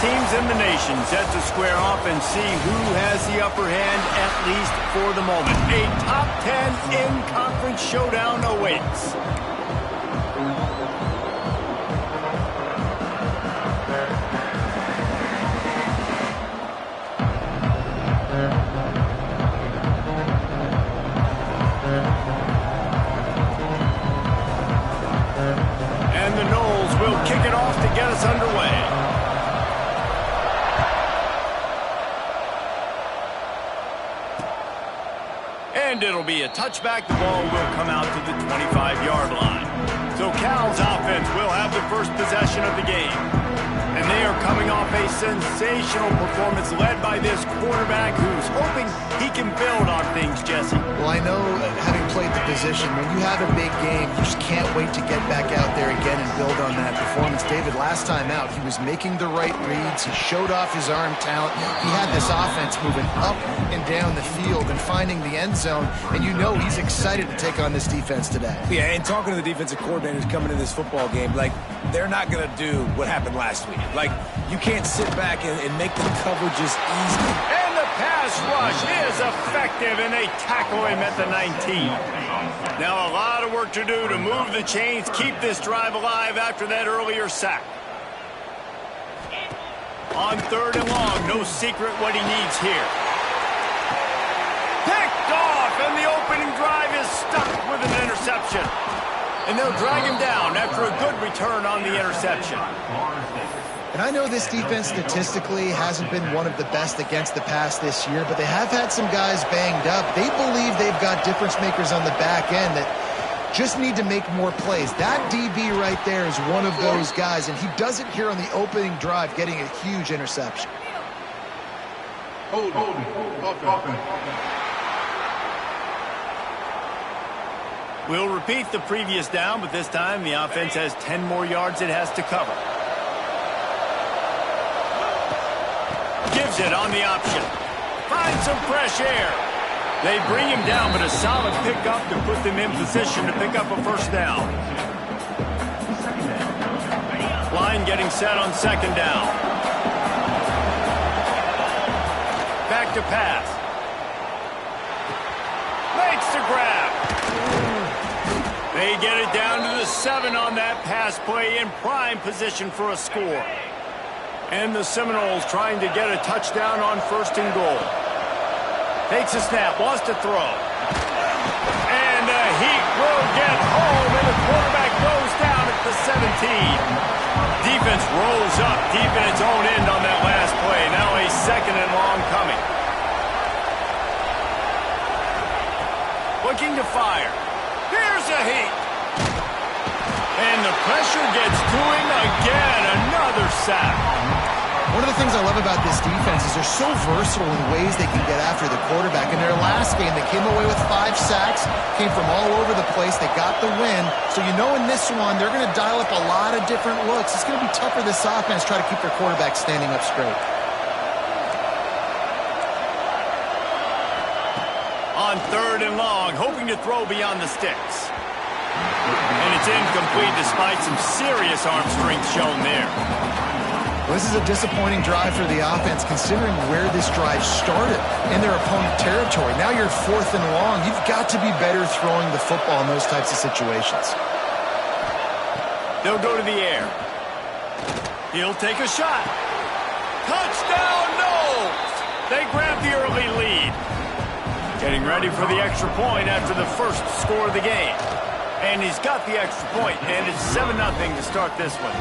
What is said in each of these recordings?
teams in the nation set to square off and see who has the upper hand, at least for the moment. A top 10 in-conference showdown awaits. And the Noles will kick it off to get us underway. And it'll be a touchback. The ball will come out to the 25-yard line. So Cal's offense will have the first possession of the game. And they are coming off a sensational performance led by this quarterback who's hoping he can build on things, Jesse. Well, I know, having played the position, when you have a big game, you just can't wait to get back out there again and build on that performance. David, last time out, he was making the right reads. He showed off his arm talent. He had this offense moving up and down the field and finding the end zone. And you know he's excited to take on this defense today. Yeah, and talking to the defensive coordinators coming to this football game, like, they're not going to do what happened last week. Like, you can't sit back and make the coverages easy. And the pass rush is effective, and they tackle him at the 19. Now a lot of work to do to move the chains, keep this drive alive after that earlier sack. On 3rd and long, no secret what he needs here. Picked off, and the opening drive is stuck with an interception. And they'll drag him down after a good return on the interception. And I know this defense statistically hasn't been one of the best against the pass this year, but they have had some guys banged up. They believe they've got difference makers on the back end that just need to make more plays. That DB right there is one of those guys, and he does it here on the opening drive, getting a huge interception. Hold. We'll repeat the previous down, but this time the offense has 10 more yards it has to cover. Gives it on the option. Finds some fresh air. They bring him down, but a solid pickup to put them in position to pick up a first down. Line getting set on 2nd down. Back to pass. Makes the grab. They get it down to the 7 on that pass play, in prime position for a score. And the Seminoles trying to get a touchdown on 1st and goal. Takes a snap, wants to throw. And the Heat will get home, and the quarterback goes down at the 17. Defense rolls up deep in its own end on that last play. Now a 2nd and long coming. Looking to fire. Here's a Heat. And the pressure gets to him again. Another sack. One of the things I love about this defense is they're so versatile in ways they can get after the quarterback. In their last game, they came away with 5 sacks, came from all over the place. They got the win. So you know in this one, they're going to dial up a lot of different looks. It's going to be tough for this offense to try to keep their quarterback standing up straight. On 3rd and long, hoping to throw beyond the sticks. And it's incomplete despite some serious arm strength shown there. Well, this is a disappointing drive for the offense considering where this drive started in their opponent territory. Now you're 4th and long. You've got to be better throwing the football in those types of situations. They'll go to the air. He'll take a shot. Touchdown, Noles! They grab the early lead. Getting ready for the extra point after the first score of the game. And he's got the extra point, and it's 7-0 to start this one.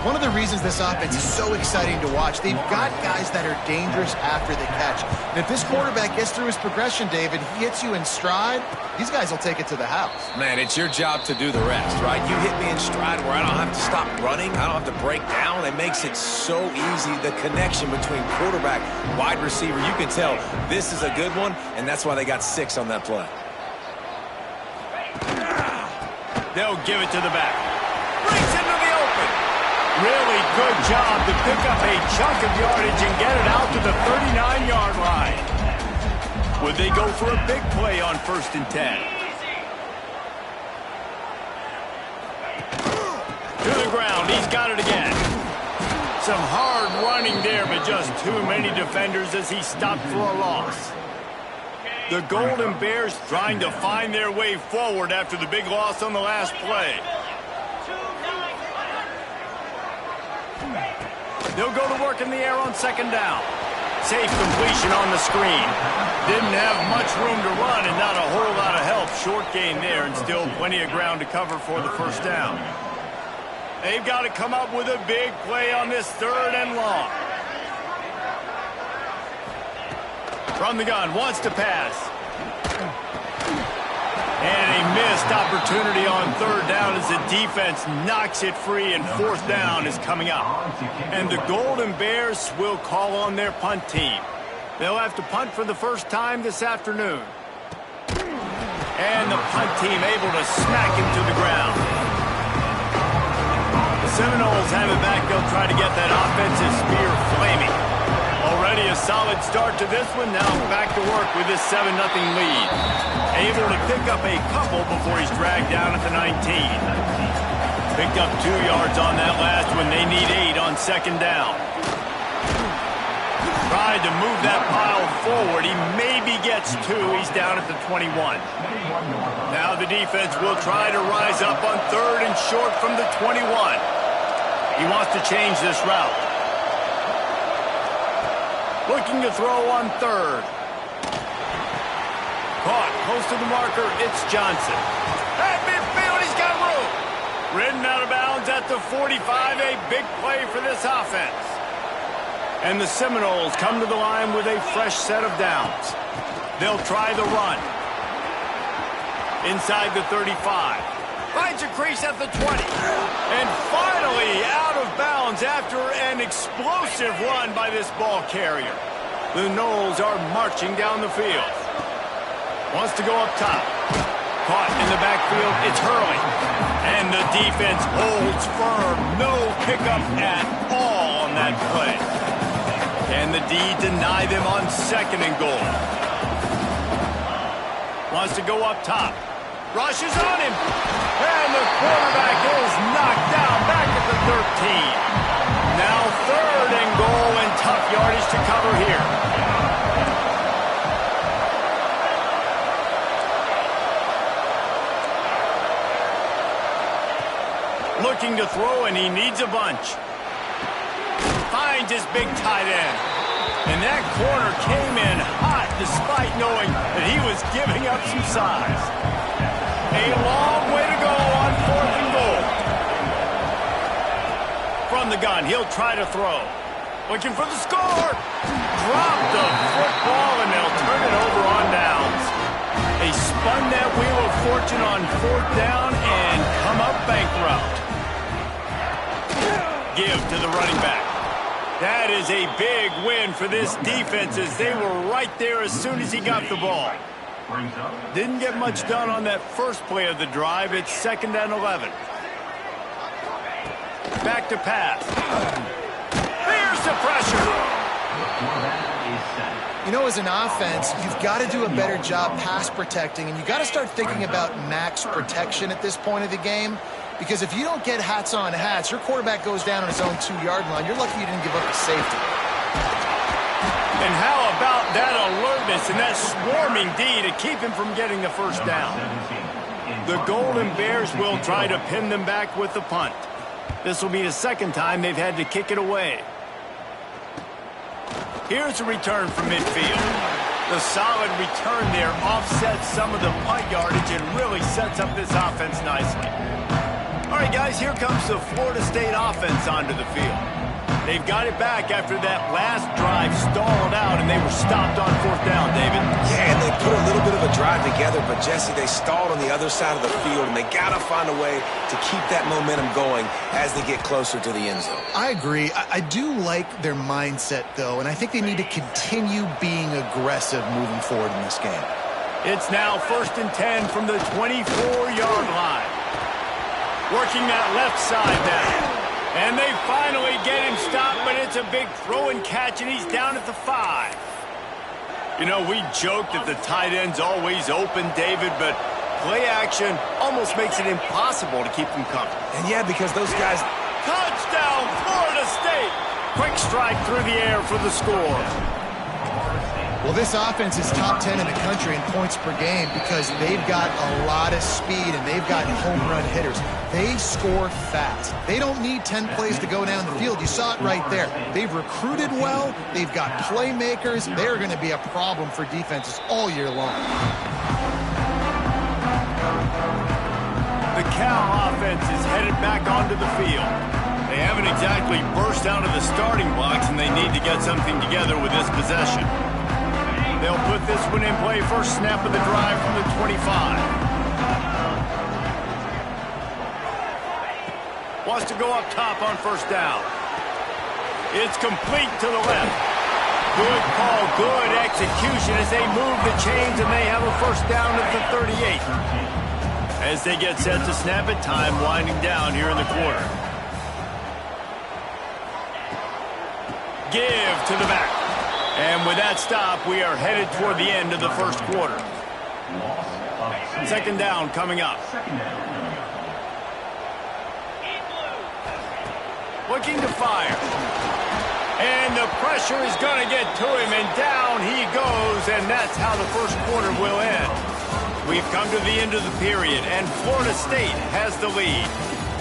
One of the reasons this offense is so exciting to watch, they've got guys that are dangerous after the catch. And if this quarterback gets through his progression, David, he hits you in stride, these guys will take it to the house. Man, it's your job to do the rest, right? You hit me in stride where I don't have to stop running. I don't have to break down. It makes it so easy. The connection between quarterback, wide receiver, you can tell this is a good one, and that's why they got 6 on that play. They'll give it to the back. Brings into the open. Really good job to pick up a chunk of yardage and get it out to the 39-yard line. Would they go for a big play on 1st and 10? To the ground. He's got it again. Some hard running there, but just too many defenders as he stopped for a loss. The Golden Bears trying to find their way forward after the big loss on the last play. They'll go to work in the air on second down. Safe completion on the screen. Didn't have much room to run and not a whole lot of help. Short gain there and still plenty of ground to cover for the first down. They've got to come up with a big play on this 3rd and long. From the gun, wants to pass. And a missed opportunity on 3rd down as the defense knocks it free, and 4th down is coming up. And the Golden Bears will call on their punt team. They'll have to punt for the first time this afternoon. And the punt team able to smack him to the ground. The Seminoles have it back. They'll try to get that offensive spear flaming. Already a solid start to this one. Now back to work with this 7-0 lead. Able to pick up a couple before he's dragged down at the 19. Picked up 2 yards on that last one. They need 8 on second down. Tried to move that pile forward. He maybe gets 2. He's down at the 21. Now the defense will try to rise up on 3rd and short from the 21. He wants to change this route. Looking to throw on 3rd. Caught close to the marker. It's Johnson. At midfield, he's got room. Ridden out of bounds at the 45. A big play for this offense. And the Seminoles come to the line with a fresh set of downs. They'll try the run. Inside the 35. Finds a crease at the 20. And finally out of bounds after an explosive run by this ball carrier. The Noles are marching down the field. Wants to go up top. Caught in the backfield. It's Hurley. And the defense holds firm. No pickup at all on that play. Can the D deny them on 2nd and goal? Wants to go up top. Rushes on him. And the quarterback is knocked down back at the 13. Now 3rd and goal and tough yardage to cover here. Looking to throw, and he needs a bunch. Finds his big tight end. And that corner came in hot despite knowing that he was giving up some size. A long way to go on 4th and goal. From the gun, he'll try to throw. Looking for the score. Drop the football, and they'll turn it over on downs. They spun that wheel of fortune on 4th down and come up bankrupt. Give to the running back. That is a big win for this defense as they were right there as soon as he got the ball. Didn't get much done on that first play of the drive. It's 2nd and 11. Back to pass. There's the pressure. You know, as an offense, you've got to do a better job pass protecting, and you've got to start thinking about max protection at this point of the game. Because if you don't get hats on hats, your quarterback goes down on his own 2-yard line. You're lucky you didn't give up a safety. And how about that alertness and that swarming D to keep him from getting the first down? The Golden Bears will try to pin them back with the punt. This will be the 2nd time they've had to kick it away. Here's a return from midfield. The solid return there offsets some of the punt yardage and really sets up this offense nicely. All right, guys, here comes the Florida State offense onto the field. They've got it back after that last drive stalled out, and they were stopped on 4th down, David. Yeah, and they put a little bit of a drive together, but, Jesse, they stalled on the other side of the field, and they got to find a way to keep that momentum going as they get closer to the end zone. I agree. I do like their mindset, though, and I think they need to continue being aggressive moving forward in this game. It's now 1st and 10 from the 24-yard line. Working that left side now. And they finally get him stopped, but it's a big throw and catch, and he's down at the 5. You know, we joked that the tight end's always open, David, but play action almost makes it impossible to keep them coming. And, yeah, because those guys... Touchdown, Florida State! Quick strike through the air for the score. Well, this offense is top 10 in the country in points per game because they've got a lot of speed and they've got home run hitters. They score fast. They don't need 10 plays to go down the field. You saw it right there. They've recruited well. They've got playmakers. They're going to be a problem for defenses all year long. The Cal offense is headed back onto the field. They haven't exactly burst out of the starting blocks, and they need to get something together with this possession. They'll put this one in play. First snap of the drive from the 25. Wants to go up top on first down. It's complete to the left. Good call, good execution as they move the chains, and they have a first down at the 38. As they get set to snap it, time winding down here in the quarter. Give to the back. And with that stop, we are headed toward the end of the first quarter. Second down coming up. Looking to fire. And the pressure is going to get to him, and down he goes, and that's how the first quarter will end. We've come to the end of the period, and Florida State has the lead.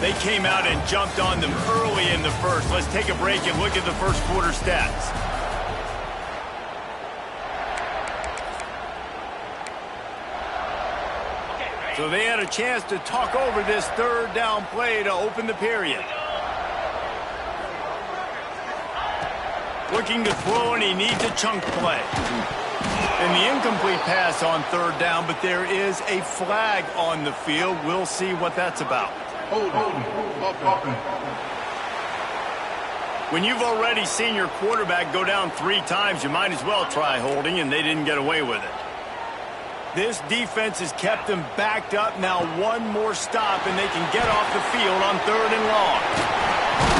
They came out and jumped on them early in the first. Let's take a break and look at the first quarter stats. So they had a chance to talk over this third down play to open the period. Looking to throw, and he needs a chunk play. And the incomplete pass on third down, but there is a flag on the field. We'll see what that's about. When you've already seen your quarterback go down 3 times, you might as well try holding, and they didn't get away with it. This defense has kept them backed up. Now one more stop, and they can get off the field on third and long.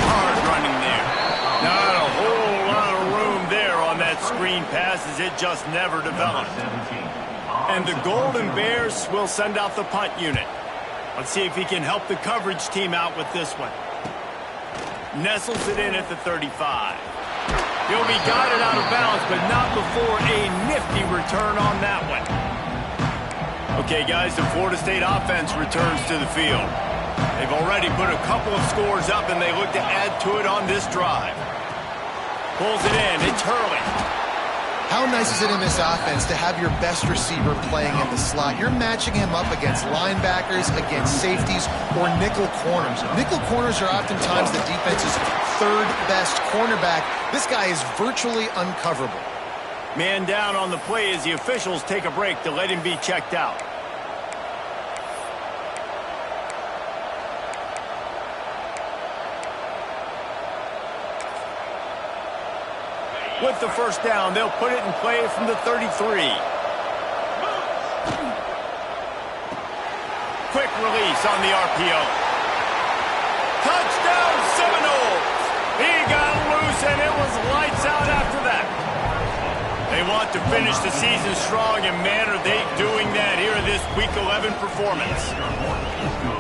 Hard running there. Not a whole lot of room there on that screen pass as it just never developed. And the Golden Bears will send out the punt unit. Let's see if he can help the coverage team out with this one. Nestles it in at the 35. He'll be guided out of bounds, but not before a nifty return on that one. Okay, guys, the Florida State offense returns to the field. They've already put a couple of scores up, and they look to add to it on this drive. Pulls it in. It's Hurley. How nice is it in this offense to have your best receiver playing in the slot? You're matching him up against linebackers, against safeties, or nickel corners. Nickel corners are oftentimes the defense's third best cornerback. This guy is virtually uncoverable. Man down on the play as the officials take a break to let him be checked out. With the first down, they'll put it in play from the 33. Quick release on the RPO. Touchdown Seminoles! He got loose, and it was lights out after that. They want to finish the season strong, and man, are they doing that here in this Week 11 performance.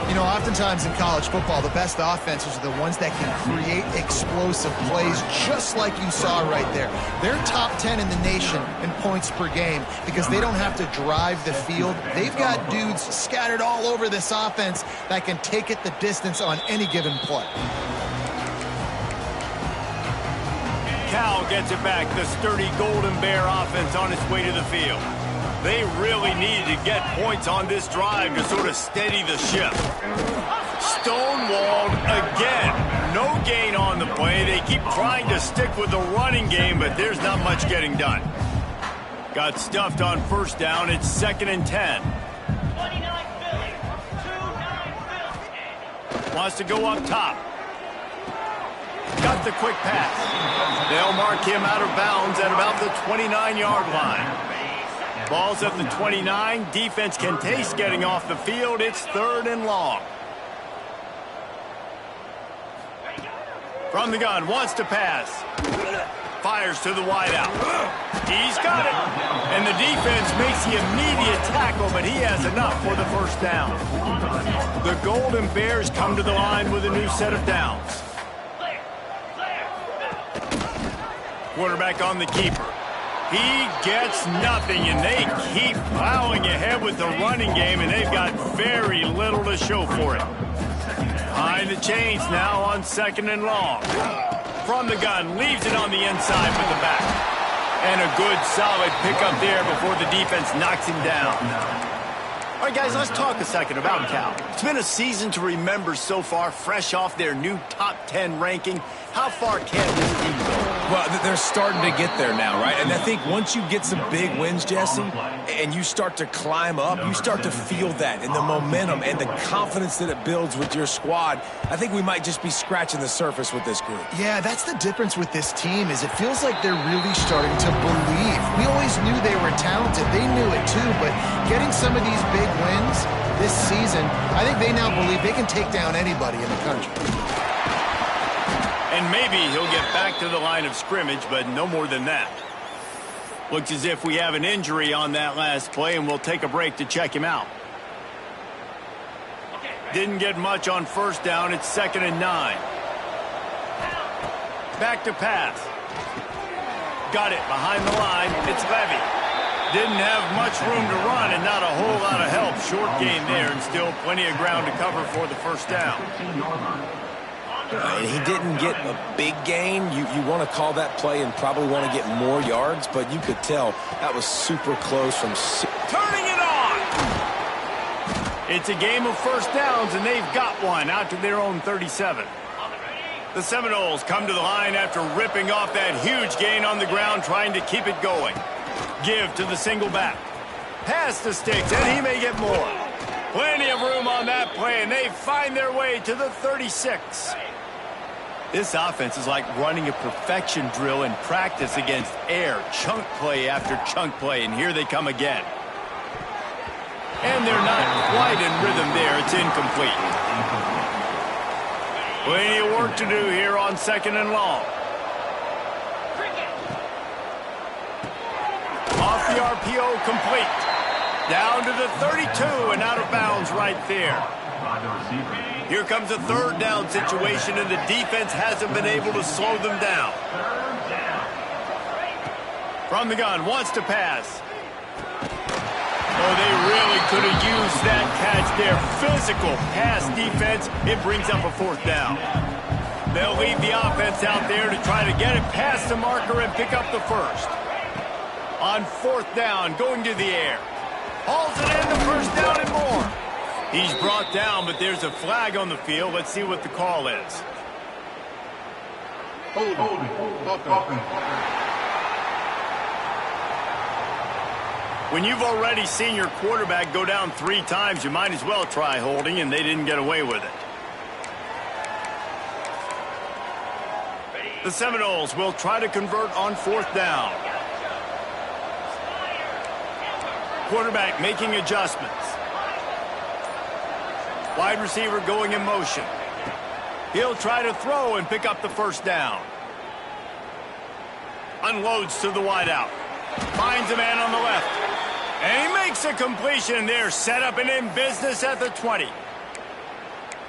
You know, oftentimes in college football, the best offenses are the ones that can create explosive plays, just like you saw right there. They're top 10 in the nation in points per game because they don't have to drive the field. They've got dudes scattered all over this offense that can take it the distance on any given play. Cal gets it back. The sturdy Golden Bear offense on its way to the field. They really needed to get points on this drive to sort of steady the ship. Stonewalled again. No gain on the play. They keep trying to stick with the running game, but there's not much getting done. Got stuffed on first down. It's 2nd and 10. Wants to go up top. Got the quick pass. They'll mark him out of bounds at about the 29-yard line. Ball's at the 29. Defense can taste getting off the field. It's 3rd and long. From the gun, wants to pass. Fires to the wideout. He's got it. And the defense makes the immediate tackle, but he has enough for the first down. The Golden Bears come to the line with a new set of downs. Quarterback on the keeper. He gets nothing, and they keep plowing ahead with the running game, and they've got very little to show for it. Behind the chains now on 2nd and long. From the gun, leaves it on the inside with the back. And a good, solid pickup there before the defense knocks him down. All right, guys, let's talk a second about Cal. It's been a season to remember so far, fresh off their new top 10 ranking. How far can this team go? Well, they're starting to get there now, right? And I think once you get some big wins, Jesse, and you start to climb up, you start to feel that and the momentum and the confidence that it builds with your squad. I think we might just be scratching the surface with this group. Yeah, that's the difference with this team is it feels like they're really starting to believe. We always knew they were talented. They knew it too, but getting some of these big wins this season, I think they now believe they can take down anybody in the country. And maybe he'll get back to the line of scrimmage, but no more than that. Looks as if we have an injury on that last play, and we'll take a break to check him out. Didn't get much on 1st down. It's 2nd and 9. Back to pass. Got it behind the line. It's Levy. Didn't have much room to run and not a whole lot of help. Short game there and still plenty of ground to cover for the 1st down. And he didn't get a big gain. You want to call that play and probably want to get more yards, but you could tell that was super close from... Turning it on! It's a game of 1st downs, and they've got one out to their own 37. The Seminoles come to the line after ripping off that huge gain on the ground, trying to keep it going. Give to the single back. Pass to Sticks, and he may get more. Plenty of room on that play, and they find their way to the 36. This offense is like running a perfection drill in practice against air. Chunk play after chunk play, and here they come again. And they're not quite in rhythm there. It's incomplete. Plenty of work to do here on 2nd and long. Off the RPO, complete. Down to the 32 and out of bounds right there. Here comes a 3rd down situation, and the defense hasn't been able to slow them down. From the gun, wants to pass. Oh, they really could have used that catch there. Physical pass defense. It brings up a 4th down. They'll leave the offense out there to try to get it past the marker and pick up the 1st. On 4th down, going to the air. Hauls it in, the 1st down and more. He's brought down, but there's a flag on the field. Let's see what the call is. When you've already seen your quarterback go down 3 times, you might as well try holding, and they didn't get away with it. The Seminoles will try to convert on 4th down. Quarterback making adjustments. Wide receiver going in motion. He'll try to throw and pick up the 1st down. Unloads to the wideout. Finds a man on the left. And he makes a completion there. Set up and in business at the 20.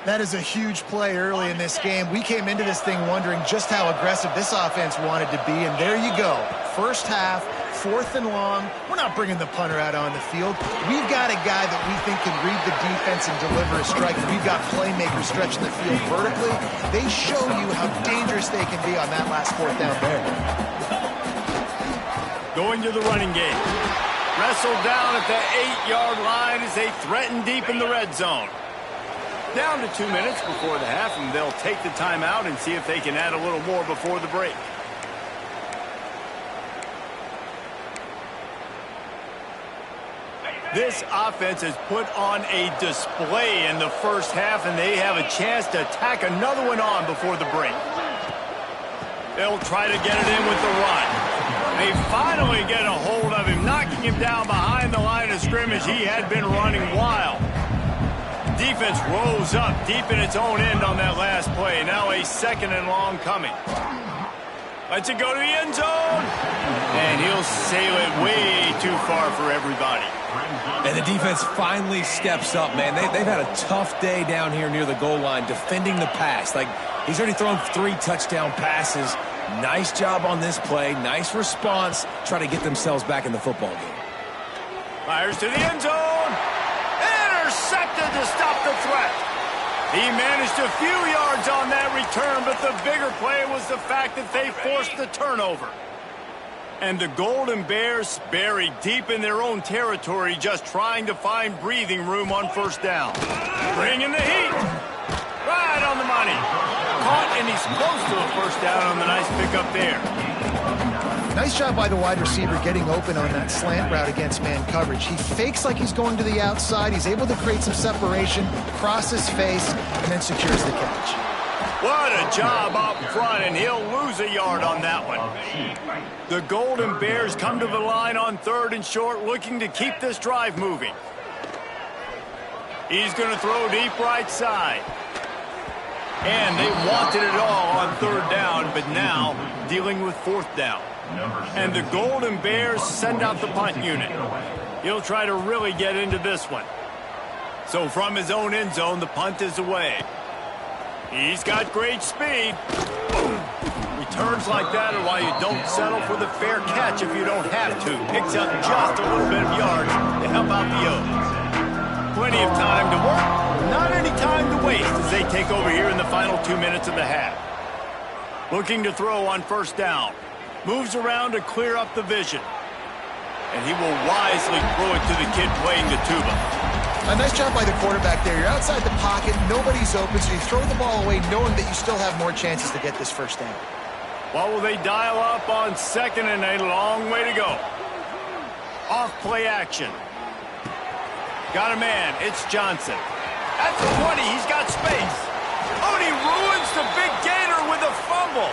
That is a huge play early in this game. We came into this thing wondering just how aggressive this offense wanted to be, and there you go. 1st half, 4th and long. We're not bringing the punter out on the field. We've got a guy that we think can read the defense and deliver a strike. We've got playmakers stretching the field vertically. They show you how dangerous they can be on that last 4th down there. Going to the running game. Wrestled down at the 8-yard line as they threaten deep in the red zone. Down to 2 minutes before the half, and they'll take the timeout and see if they can add a little more before the break. This offense has put on a display in the 1st half, and they have a chance to tack another one on before the break. They'll try to get it in with the run. They finally get a hold of him, knocking him down behind the line of scrimmage. He had been running wild. Defense rose up deep in its own end on that last play. Now a 2nd and long coming. Lets it go to the end zone. And he'll sail it way too far for everybody. And the defense finally steps up, man. They've had a tough day down here near the goal line defending the pass. Like, he's already thrown 3 touchdown passes. Nice job on this play. Nice response. Try to get themselves back in the football game. Fires to the end zone. Intercepted to stop the threat. He managed a few yards on that return, but the bigger play was the fact that they forced the turnover. And the Golden Bears buried deep in their own territory, just trying to find breathing room on first down. Bringing the heat. Right on the money. Caught, and he's close to a first down on the nice pickup there. Nice job by the wide receiver getting open on that slant route against man coverage. He fakes like he's going to the outside. He's able to create some separation, cross his face, and then secures the catch. What a job up front, and he'll lose a yard on that one. The Golden Bears come to the line on 3rd and short, looking to keep this drive moving. He's going to throw deep right side. And they wanted it all on 3rd down, but now dealing with 4th down. And the Golden Bears send out the punt unit. He'll try to really get into this one. So from his own end zone, the punt is away. He's got great speed. Returns like that are why you don't settle for the fair catch if you don't have to. Picks up just a little bit of yards to help out the O's. Plenty of time to work, not any time to waste as they take over here in the final 2 minutes of the half. Looking to throw on first down. Moves around to clear up the vision. And he will wisely throw it to the kid playing the tuba. A nice job by the quarterback there. You're outside the pocket, nobody's open, so you throw the ball away knowing that you still have more chances to get this first down. What will they dial up on 2nd and a long way to go? Off play action. Got a man. It's Johnson. At the 20, he's got space. Oh, and he ruins the big gainer with a fumble.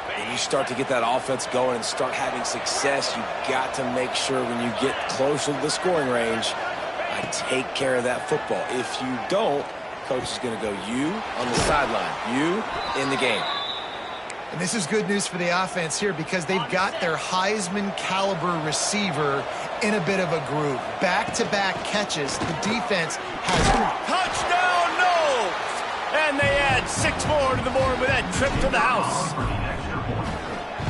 When you start to get that offense going and start having success, you've got to make sure when you get closer to the scoring range, take care of that football. If you don't, coach is going to go you on the sideline, you in the game. And this is good news for the offense here because they've got their Heisman caliber receiver in a bit of a groove. Back-to-back catches. The defense has... Touchdown, no! And they add 6 more to the board with that trip to the house.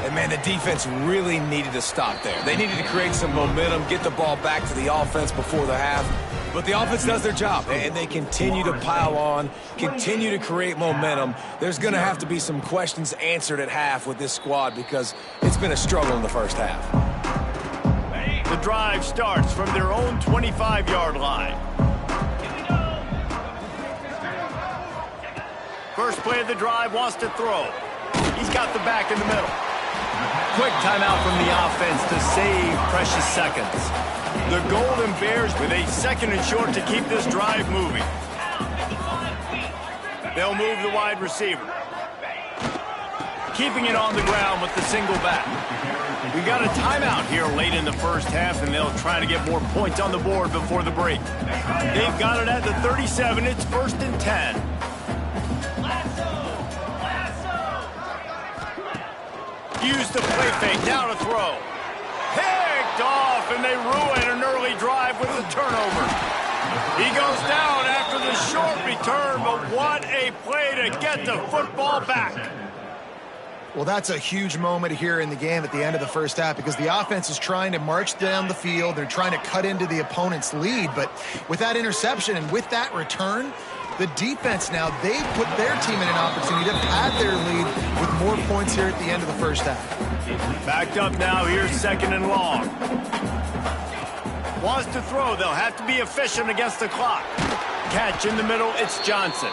And, man, the defense really needed to stop there. They needed to create some momentum, get the ball back to the offense before the half. But the offense does their job, and they continue to pile on, continue to create momentum. There's going to have to be some questions answered at half with this squad because it's been a struggle in the first half. The drive starts from their own 25-yard line. First play of the drive, wants to throw. He's got the back in the middle. Quick timeout from the offense to save precious seconds. The Golden Bears with a 2nd and short to keep this drive moving. They'll move the wide receiver. Keeping it on the ground with the single back. We got a timeout here late in the first half, and they'll try to get more points on the board before the break. They've got it at the 37. It's 1st and 10. Use the play fake, now to throw. Picked off, and they ruin an early drive with the turnover. He goes down after the short return, but what a play to get the football back. Well, that's a huge moment here in the game at the end of the first half because the offense is trying to march down the field. They're trying to cut into the opponent's lead, but with that interception and with that return, the defense now, they put their team in an opportunity to pad their lead with more points here at the end of the first half. Backed up now, here's 2nd and long. Wants to throw, they'll have to be efficient against the clock. Catch in the middle, it's Johnson.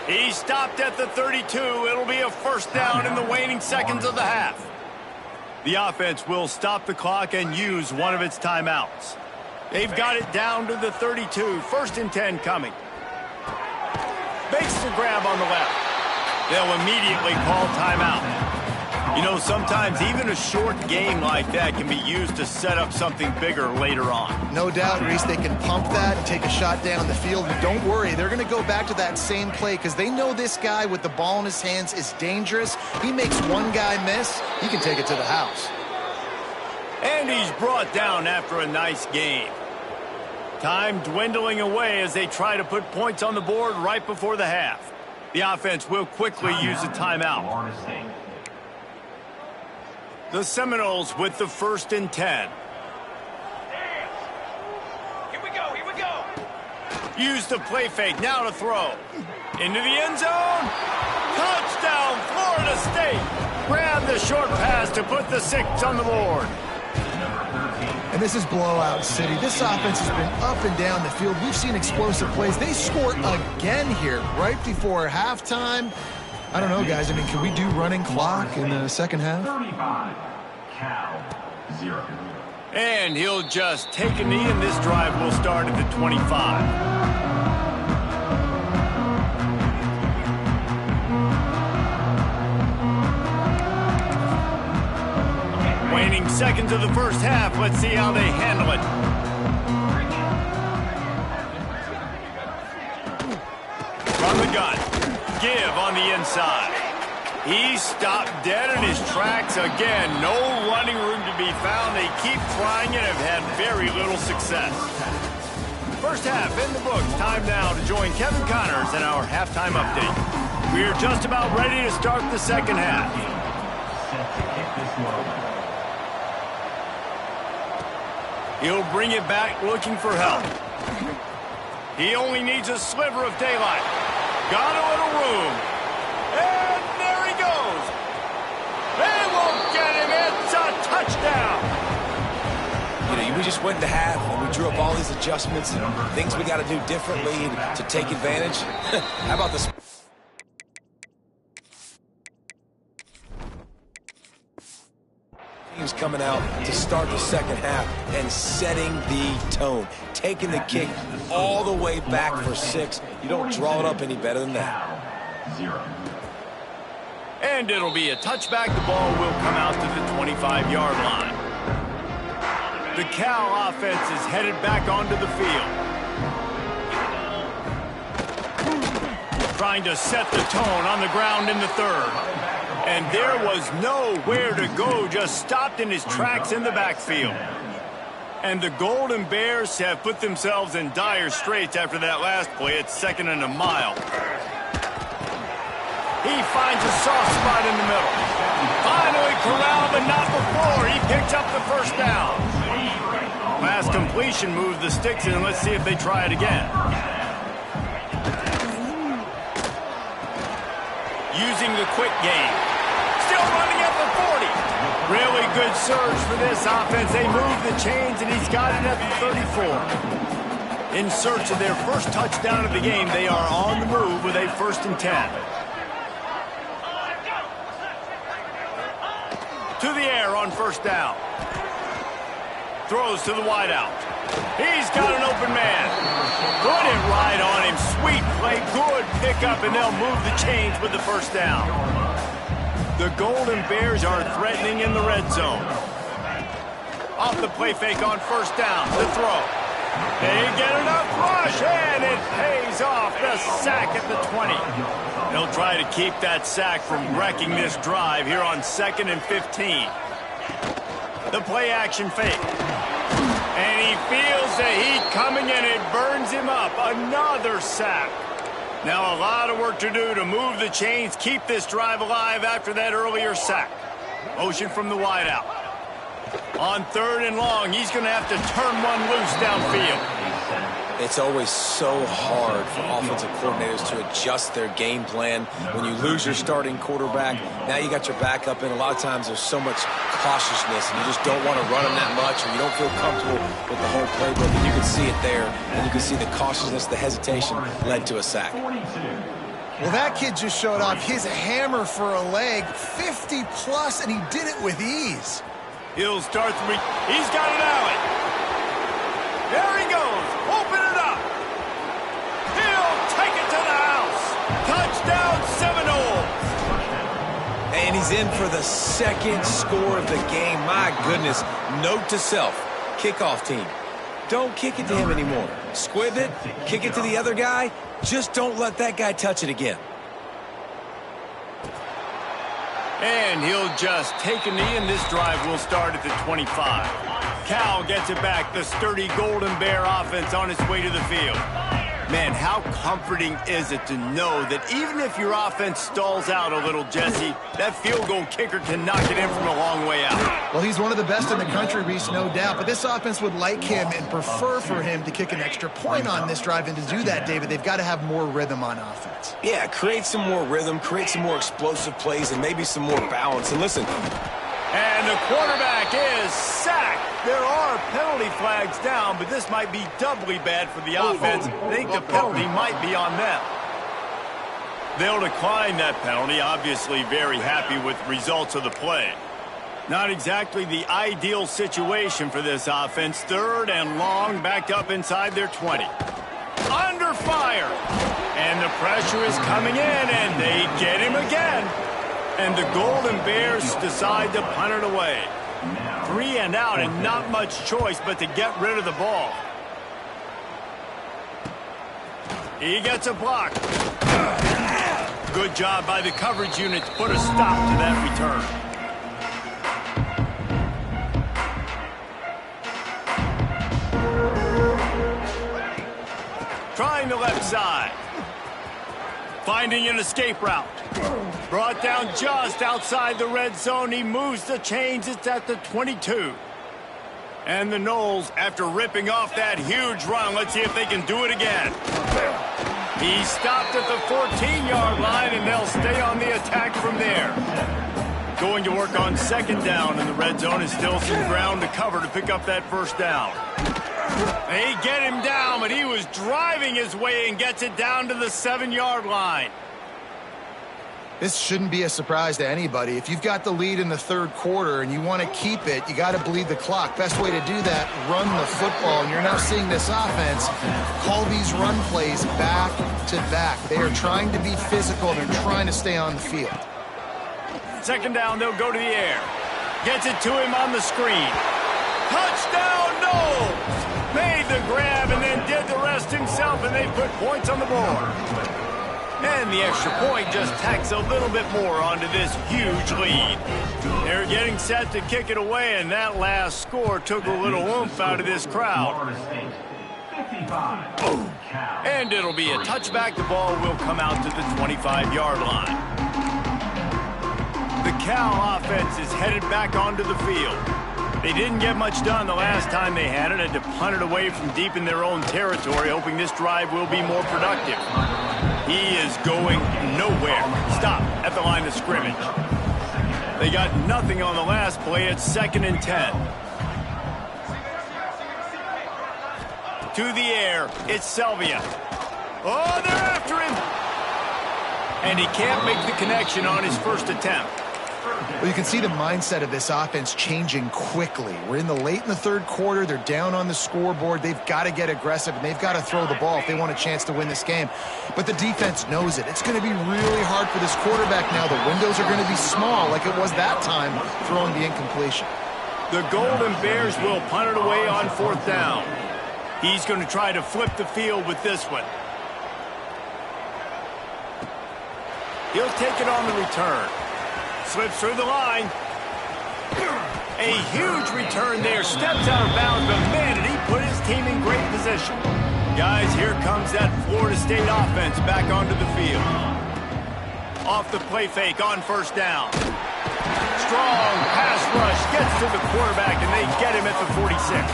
He stopped at the 32. It'll be a first down in the waning seconds of the half. The offense will stop the clock and use one of its timeouts. They've got it down to the 32. 1st and 10 coming. Makes the grab on the left. They'll immediately call timeout. You know, sometimes even a short game like that can be used to set up something bigger later on. No doubt, Reese, they can pump that and take a shot down the field. And don't worry, they're going to go back to that same play because they know this guy with the ball in his hands is dangerous. He makes one guy miss, he can take it to the house. And he's brought down after a nice game. Time dwindling away as they try to put points on the board right before the half. The offense will quickly use a timeout. The Seminoles with the 1st and 10. Here we go, here we go. Use the play fake, now to throw. Into the end zone. Touchdown, Florida State. Grab the short pass to put the 6 on the board. And this is blowout city. This offense has been up and down the field. We've seen explosive plays. They score again here right before halftime. I don't know, guys. I mean, can we do running clock in the second half? 35, Cal, 0. And he'll just take a knee, and this drive will start at the 25. Waning seconds of the first half. Let's see how they handle it. From the gun. Give on the inside. He stopped dead in his tracks again. No running room to be found. They keep trying and have had very little success. First half in the books. Time now to join Kevin Connors in our halftime update. We are just about ready to start the second half. He'll bring it back looking for help. He only needs a sliver of daylight. Got a little room. And there he goes. They won't get him. It's a touchdown. You know, we just went into half and we drew up all these adjustments and things we got to do differently to take advantage. How about this? Teams coming out to start the second half and setting the tone, taking the kick all the way back for 6. You don't draw it up any better than that. 0. And it'll be a touchback. The ball will come out to the 25-yard line. The Cal offense is headed back onto the field. Trying to set the tone on the ground in the 3rd. And there was nowhere to go, just stopped in his tracks in the backfield. And the Golden Bears have put themselves in dire straits after that last play. It's 2nd and a mile. He finds a soft spot in the middle. Finally corralled, but not before. He picks up the 1st down. Pass completion moves the sticks in. Let's see if they try it again. Using the quick game. Still running at the 40. Really good surge for this offense. They move the chains, and he's got it at the 34. In search of their first touchdown of the game, they are on the move with a 1st and 10. To the air on 1st down. Throws to the wideout. He's got an open man. Put it right on him. Sweet play. Good pickup, and they'll move the chains with the 1st down. The Golden Bears are threatening in the red zone. Off the play fake on 1st down. The throw. They get enough rush, and it pays off. The sack at the 20. They'll try to keep that sack from wrecking this drive here on 2nd and 15. The play action fake. And he feels the heat coming, and it burns him up. Another sack. Now a lot of work to do to move the chains, keep this drive alive after that earlier sack. Motion from the wideout. On 3rd and long, he's going to have to turn one loose downfield. It's always so hard for offensive coordinators to adjust their game plan. When you lose your starting quarterback, now you got your backup in. A lot of times there's so much cautiousness, and you just don't want to run them that much, or you don't feel comfortable with the whole playbook. And you can see it there, and you can see the cautiousness, the hesitation led to a sack. Well, that kid just showed off his hammer for a leg, 50-plus, and he did it with ease. He'll start the he's got an alley. There he goes. Open it up. He'll take it to the house. Touchdown, Seminoles. And he's in for the 2nd score of the game. My goodness. Note to self, kickoff team. Don't kick it to him anymore. Squib it, kick it to the other guy. Just don't let that guy touch it again. And he'll just take a knee, and this drive will start at the 25. Cal gets it back. The sturdy Golden Bear offense on its way to the field. Man, how comforting is it to know that even if your offense stalls out a little, Jesse, that field goal kicker can knock it in from a long way out. Well, he's one of the best in the country, Reese, no doubt. But this offense would like him and prefer for him to kick an extra point on this drive. And to do that, David, they've got to have more rhythm on offense. Yeah, create some more rhythm, create some more explosive plays, and maybe some more balance. And listen. And the quarterback is sacked. There are penalty flags down, but this might be doubly bad for the offense. I think the penalty might be on them. They'll decline that penalty, obviously very happy with the results of the play. Not exactly the ideal situation for this offense. 3rd and long, backed up inside their 20. Under fire. And the pressure is coming in, and they get him again. And the Golden Bears decide to punt it away. 3 and out, and not much choice but to get rid of the ball. He gets a block. Good job by the coverage unit to put a stop to that return. Trying the left side. Finding an escape route. Brought down just outside the red zone. He moves the chains. It's at the 22. And the Noles, after ripping off that huge run, let's see if they can do it again. He stopped at the 14-yard line, and they'll stay on the attack from there. Going to work on 2nd down in the red zone. Is still some ground to cover to pick up that 1st down. They get him down, but he was driving his way and gets it down to the 7-yard line. This shouldn't be a surprise to anybody. If you've got the lead in the 3rd quarter and you want to keep it, you got to bleed the clock. Best way to do that, run the football. And you're now seeing this offense call these run plays back to back. They are trying to be physical. They're trying to stay on the field. 2nd down, they'll go to the air. Gets it to him on the screen. Touchdown, Noles! Made the grab and then did the rest himself, and they put points on the board. And the extra point just tacks a little bit more onto this huge lead. They're getting set to kick it away, and that last score took a little oomph out of this crowd. And it'll be a touchback. The ball will come out to the 25-yard line. The Cal offense is headed back onto the field. They didn't get much done the last time they had it, and to punt it away from deep in their own territory, hoping this drive will be more productive. He is going nowhere. Stop at the line of scrimmage. They got nothing on the last play. It's 2nd and 10. To the air, it's Selvia. Oh, they're after him! And he can't make the connection on his 1st attempt. Well, you can see the mindset of this offense changing quickly. We're late in the 3rd quarter. They're down on the scoreboard. They've got to get aggressive, and they've got to throw the ball if they want a chance to win this game. But the defense knows it. It's going to be really hard for this quarterback now. The windows are going to be small like it was that time throwing the incompletion. The Golden Bears will punt it away on 4th down. He's going to try to flip the field with this one. He'll take it on the return. Slips through the line. A huge return there. Steps out of bounds, but man, did he put his team in great position. Guys, here comes that Florida State offense back onto the field. Off the play fake on 1st down. Strong pass rush gets to the quarterback, and they get him at the 46.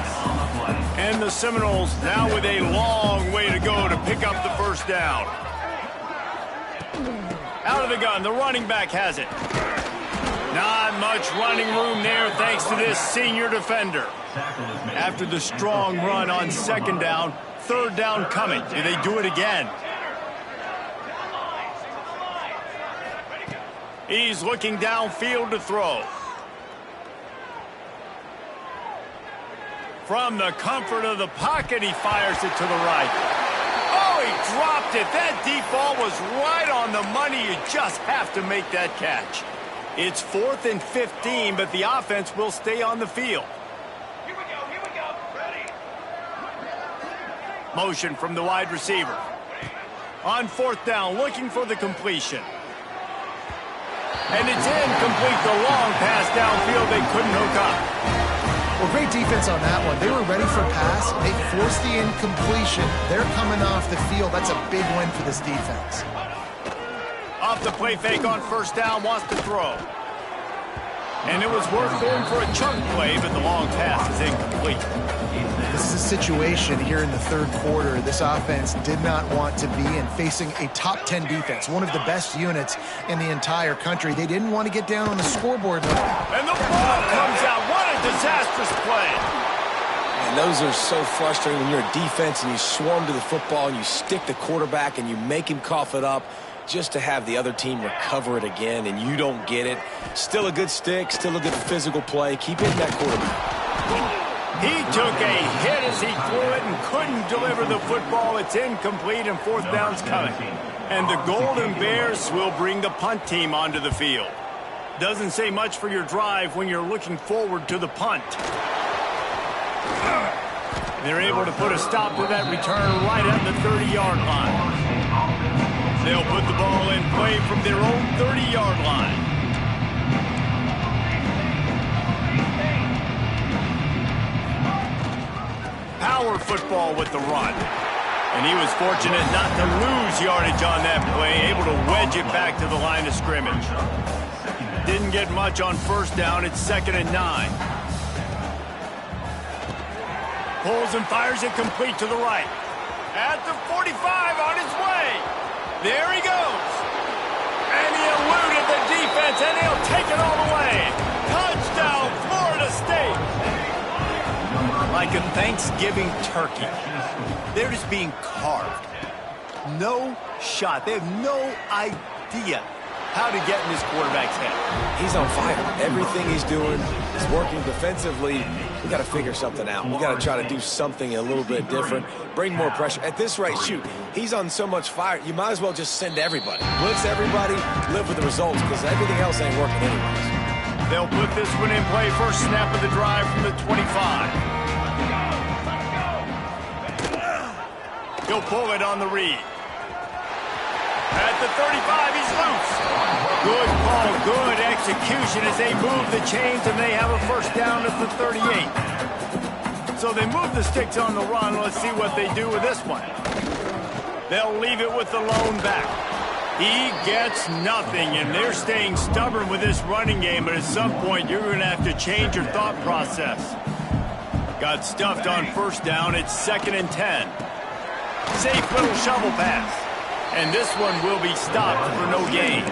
And the Seminoles now with a long way to go to pick up the 1st down. Out of the gun, the running back has it. Not much running room there thanks to this senior defender. After the strong run on 2nd down, 3rd down coming. Do they do it again? He's looking downfield to throw. From the comfort of the pocket, he fires it to the right. Oh, he dropped it. That deep ball was right on the money. You just have to make that catch. It's 4th and 15, but the offense will stay on the field. Here we go, ready. Motion from the wide receiver. On 4th down, looking for the completion. And it's incomplete. The long pass downfield, they couldn't hook up. Well, great defense on that one. They were ready for pass. They forced the incompletion. They're coming off the field. That's a big win for this defense. Off the play fake on 1st down, wants to throw. And it was worth going for a chunk play, but the long pass is incomplete. This is a situation here in the third quarter. This offense did not want to be in facing a top 10 defense, one of the best units in the entire country. They didn't want to get down on the scoreboard. And the ball comes out. What a disastrous play. And those are so frustrating when you're a defense and you swarm to the football and you stick the quarterback and you make him cough it up just to have the other team recover it again and you don't get it. Still a good stick, still a good physical play. Keep hitting that quarterback. He took a hit as he threw it and couldn't deliver the football. It's incomplete and fourth down's coming. And the Golden Bears will bring the punt team onto the field. Doesn't say much for your drive when you're looking forward to the punt. They're able to put a stop to that return right at the 30-yard line. They'll put the ball in play from their own 30-yard line. Power football with the run. And he was fortunate not to lose yardage on that play, able to wedge it back to the line of scrimmage. Didn't get much on first down. It's 2nd and 9. Pulls and fires it complete to the right. At the 45 on his way. There he goes. And he eluded the defense, and he'll take it all the way. Touchdown, Florida State. Like a Thanksgiving turkey. They're just being carved. No shot. They have no idea how to get in this quarterback's head. He's on fire. Everything he's doing is working defensively. We got to figure something out. We got to try to do something a little bit different. Bring more pressure. At this rate, shoot, he's on so much fire, you might as well just send everybody. Blitz everybody, live with the results, because everything else ain't working anyways. They'll put this one in play. First snap of the drive from the 25. He'll pull it on the read. At the 35, he's loose. Good call, good execution as they move the chains, and they have a first down at the 38. So they move the sticks on the run. Let's see what they do with this one. They'll leave it with the lone back. He gets nothing, and they're staying stubborn with this running game, but at some point you're going to have to change your thought process. Got stuffed on first down. It's 2nd and 10. Safe little shovel pass. And this one will be stopped for no gain.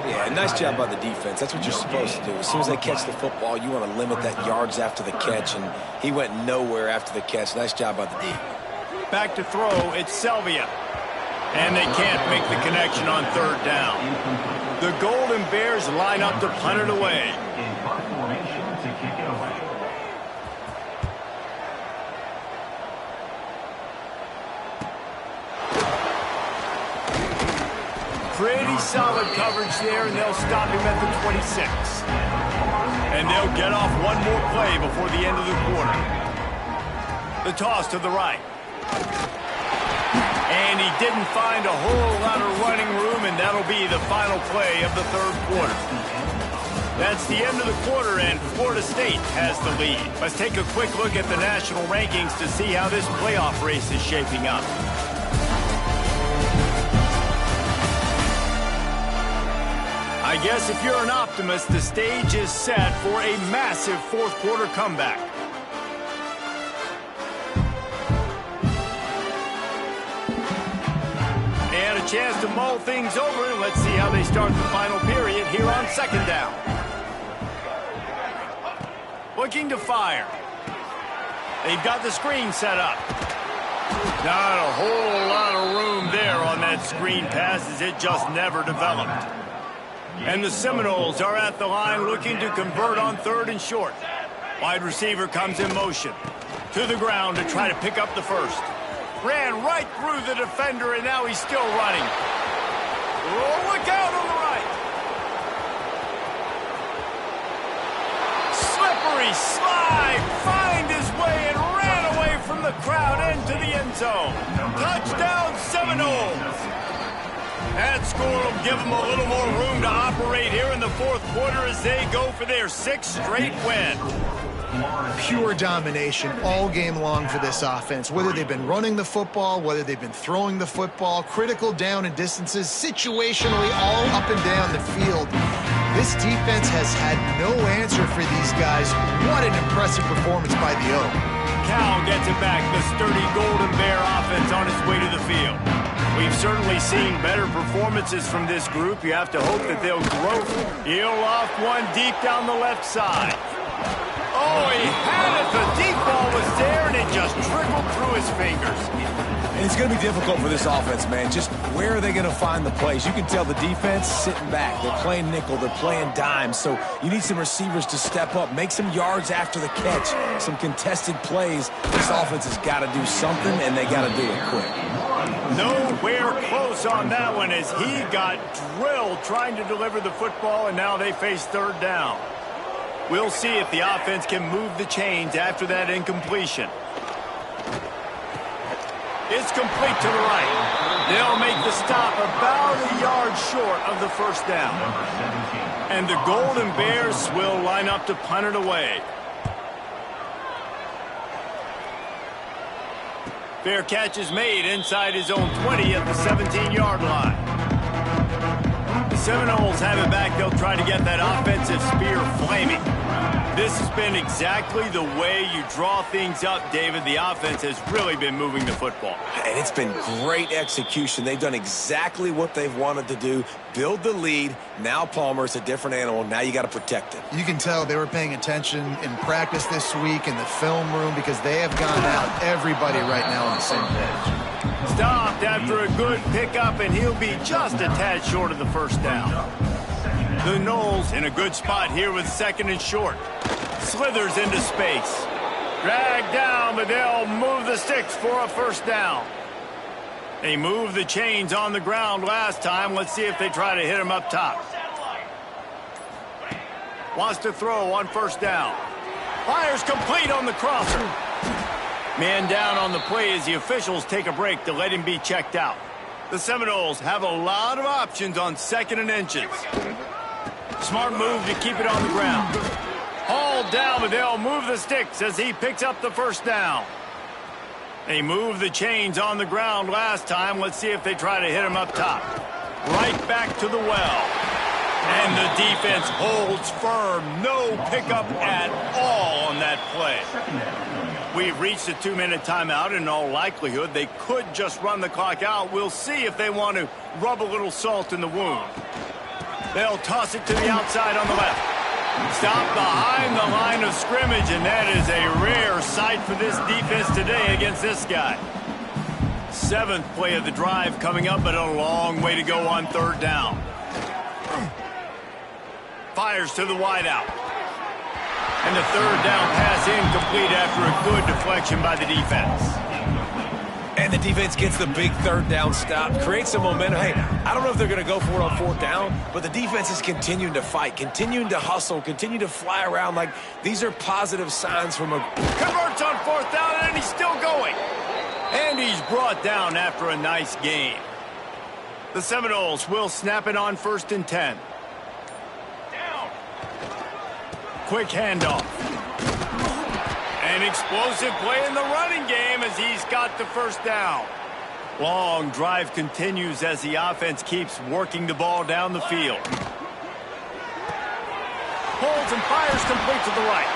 Yeah, nice job by the defense. That's what you're supposed to do. As soon as they catch the football, you want to limit that yards after the catch, and he went nowhere after the catch. Nice job by the D. Back to throw, it's Selvia. And they can't make the connection on third down. The Golden Bears line up to punt it away. In punt formation to kick it away. Pretty solid coverage there, and they'll stop him at the 26. And they'll get off one more play before the end of the quarter. The toss to the right. And he didn't find a whole lot of running room, and that'll be the final play of the third quarter. That's the end of the quarter, and Florida State has the lead. Let's take a quick look at the national rankings to see how this playoff race is shaping up. I guess if you're an optimist, the stage is set for a massive fourth quarter comeback. And a chance to mull things over. Let's see how they start the final period here on second down. Looking to fire. They've got the screen set up. Not a whole lot of room there on that screen pass as it just never developed. And the Seminoles are at the line looking to convert on third and short. Wide receiver comes in motion. To the ground to try to pick up the first. Ran right through the defender, and now he's still running. Oh, look out on the right. Slippery slide. Find his way and ran away from the crowd into the end zone. Touchdown Seminoles. That score will give them a little more room to operate here in the fourth quarter as they go for their sixth straight win. Pure domination all game long for this offense. Whether they've been running the football, whether they've been throwing the football, critical down and distances, situationally all up and down the field. This defense has had no answer for these guys. What an impressive performance by the O. Cal gets it back. The sturdy Golden Bear offense on its way to the field. We've certainly seen better performances from this group. You have to hope that they'll grow. He'll off one deep down the left side. Oh, he had it. The deep ball was there, and it just trickled through his fingers. And it's going to be difficult for this offense, man. Just where are they going to find the plays? You can tell the defense sitting back. They're playing nickel. They're playing dime. So you need some receivers to step up, make some yards after the catch, some contested plays. This offense has got to do something, and they got to do it quick. Nowhere close on that one as he got drilled trying to deliver the football, and now they face third down. We'll see if the offense can move the chains after that incompletion. It's complete to the right. They'll make the stop about a yard short of the first down. And the Golden Bears will line up to punt it away. Fair catch is made inside his own 20 at the 17-yard line. The Seminoles have it back. They'll try to get that offensive spear flaming. This has been exactly the way you draw things up, David. The offense has really been moving the football. And it's been great execution. They've done exactly what they've wanted to do. Build the lead. Now Palmer's a different animal. Now you got to protect it. You can tell they were paying attention in practice this week in the film room because they have gone out everybody right now on the same page. Stopped after a good pickup, and he'll be just a tad short of the first down. The Noles in a good spot here with second and short. Slithers into space. Dragged down, but they'll move the sticks for a first down. They moved the chains on the ground last time. Let's see if they try to hit him up top. Wants to throw on first down. Fires complete on the crosser. Man down on the play as the officials take a break to let him be checked out. The Seminoles have a lot of options on second and inches. Smart move to keep it on the ground. Hauled down, but they'll move the sticks as he picks up the first down. They moved the chains on the ground last time. Let's see if they try to hit him up top. Right back to the well. And the defense holds firm. No pickup at all on that play. We've reached a 2-minute timeout. In all likelihood, they could just run the clock out. We'll see if they want to rub a little salt in the wound. They'll toss it to the outside on the left. Stop behind the line of scrimmage, and that is a rare sight for this defense today against this guy. 7th play of the drive coming up, but a long way to go on third down. Fires to the wideout. And the third down pass incomplete after a good deflection by the defense. And the defense gets the big third down stop, creates some momentum. Hey, I don't know if they're going to go for it on fourth down, but the defense is continuing to fight, continuing to hustle, continue to fly around. Like, these are positive signs from a... Converts on fourth down, and he's still going. And he's brought down after a nice gain. The Seminoles will snap it on 1st and 10. Down. Quick handoff. An explosive play in the running game as he's got the first down. Long drive continues as the offense keeps working the ball down the field. Holds and fires complete to the right.